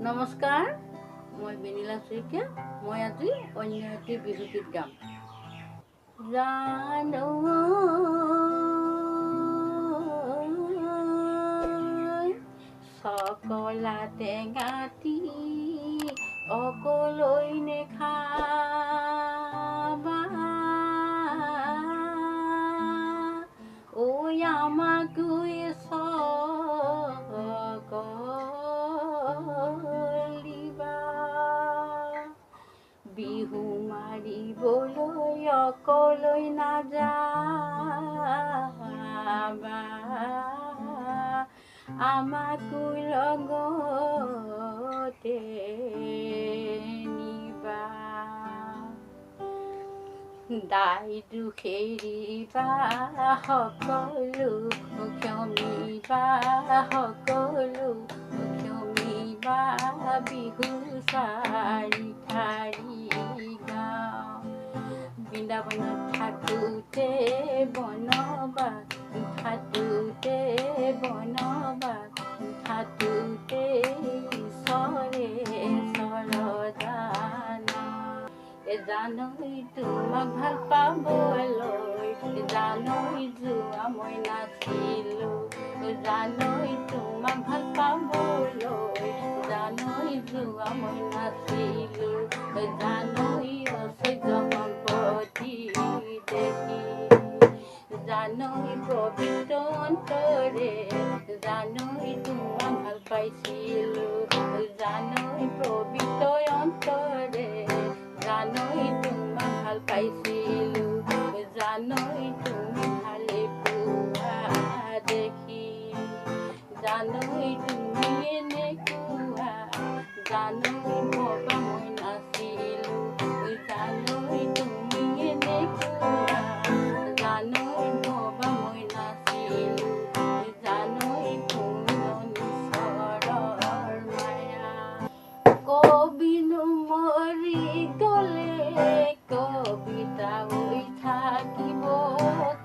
নমস্কাৰ, মই বিনিলা শইকীয়া। মই আজি অন্য এটি বিহু গীত গাম। জানো sokola tengati akole nakhaba oi amaku sokoliba bihu mariboloi akole najaba আমাকো লগতে নিবা দাই দুখেৰিবা সকলো ক্ষমিবা সকলো ক্ষমিবা বিহু চাৰি ঠাৰি গাওঁ বৃন্দাবনত থাকোঁতে বনবাস থাকোঁতে বনবাস থাকোঁতে ঈশ্বৰে চৰদানা জানৈ তোমাক ভাল পাবলৈ জানৈ যোৱা মই নাছিলোঁ জানৈ তোমাক ভাল পাবলৈ জানৈ যোৱা মই নাছিলোঁ জানৈ অচৈধ্য সম্পত্তি দেখি জানৈ পবিত্ৰ অন্তৰে জানৈ তোমাক ভাল পাইছিলোঁ জানৈ পবিত্ৰ অন্তৰে জানৈ তোমাক ভাল পাইছিলোঁ জানৈ তুমি ভালে পোৱা দেখি জানৈ তুমি এনেকুৱা জানৈ ভবা মই নাছিলোঁ জানৈ তুমি এনেকুৱা জানৈ ভবা মই নাছিলোঁ জানৈ তুমি ঈশ্বৰৰ মায়া কবিনো মৰি গ'লে কবিতা হৈ থাকিব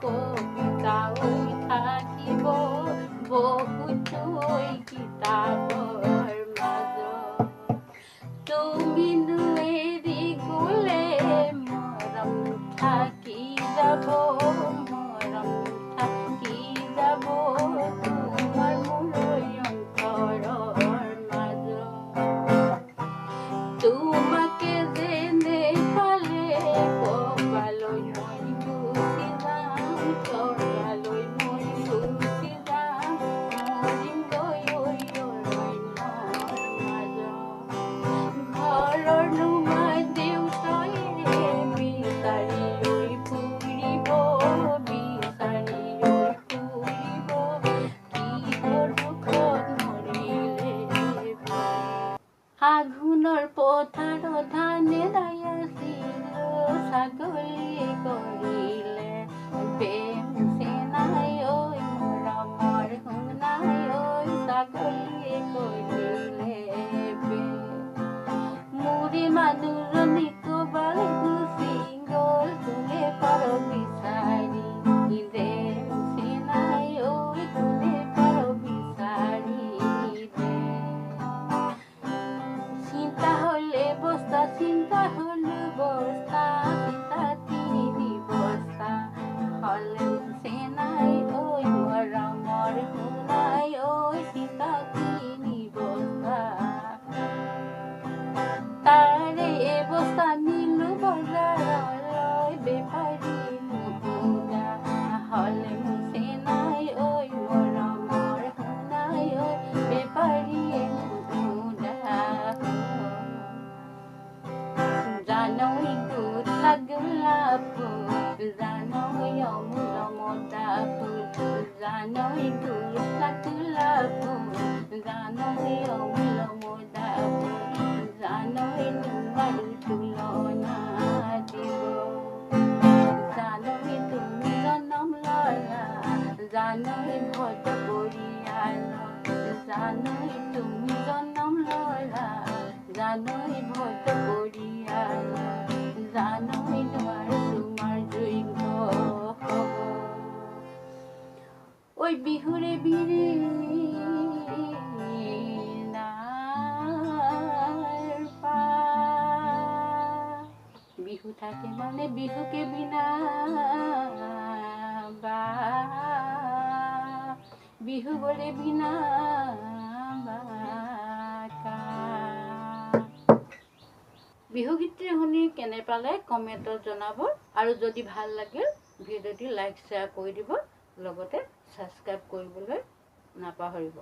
কবিতা হৈ থাকিব বহুতো কিতাপৰ মাজত তুমিনো এৰি গ'লে মৰম থাকি যাব মৰম থাকি যাব তোমাৰ মোৰ অন্তৰৰ মাজত তোমাকে যেনে পালে কবালৈ মই গুচি যাম কৰবালৈ মই গুচি যাম মৰিমগৈ অৰণ্যৰ মাজত ঘৰৰ নোমাই দেউতাই বিচাৰি ফুৰিব বিচাৰি ফুৰিব কিহৰ দুখত মৰিলে আঘোণৰ পথাৰত ধানে দাই আছিলোঁ ছাগলীয়ে কৰিলে প্ৰেম চেনাই ঐ মৰমৰ শুনাই ঐ ছাগলীয়ে কৰিলে মুৰি মানুহজনী ক'বালে গুচি গ'ল কোনে পাৰ বিচাৰি প্ৰেম চেনাই ঐ কোনে পাৰ বিচাৰি চিন্তা হ'লে বস্তা চিন্তা হ'লো বস্তা চিন্তা তিনি বস্তা হ'লে চেনাই ঐ মৰমৰ শুনাই ঐ চিন্তা তিনি বস্তা তাৰে এবস্তা নিলো বজাৰলৈ বেপাৰী নুশুনা হ'লে চেনাই ঐ মৰমৰ শুনাই ঐ বেপাৰীয়ে নুশুনা জানৈ গোলা গোলাপ ফুল জানৈ অমূল মদা ফুল জানৈ গোলা গোলাপ ফুল জানৈ অমূল মদা ফুল জানৈ তোমাৰ তুলনা দিব জানৈ তুমি জনম ল'লা জানৈ ভদ্ৰ পৰিয়ালত জানৈ তুমি জনম ল'লা জানৈ ভদ্ৰ পৰিয়ালত জানৈ নোৱাৰো তোমাৰ যোগ্য হ'ব ঐ বিহুৰে বিৰি না बिहू के बिना बा बिहू बोले बिना बाका बिहू गीत শুনি কেনে পালে কমেন্টত জনাব আৰু যদি ভাল লাগে ভিডিঅ'টি লাইক শ্বেয়াৰ কৰি দিব লগতে সাবস্ক্ৰাইব কৰিবলৈ নাপাহৰিব।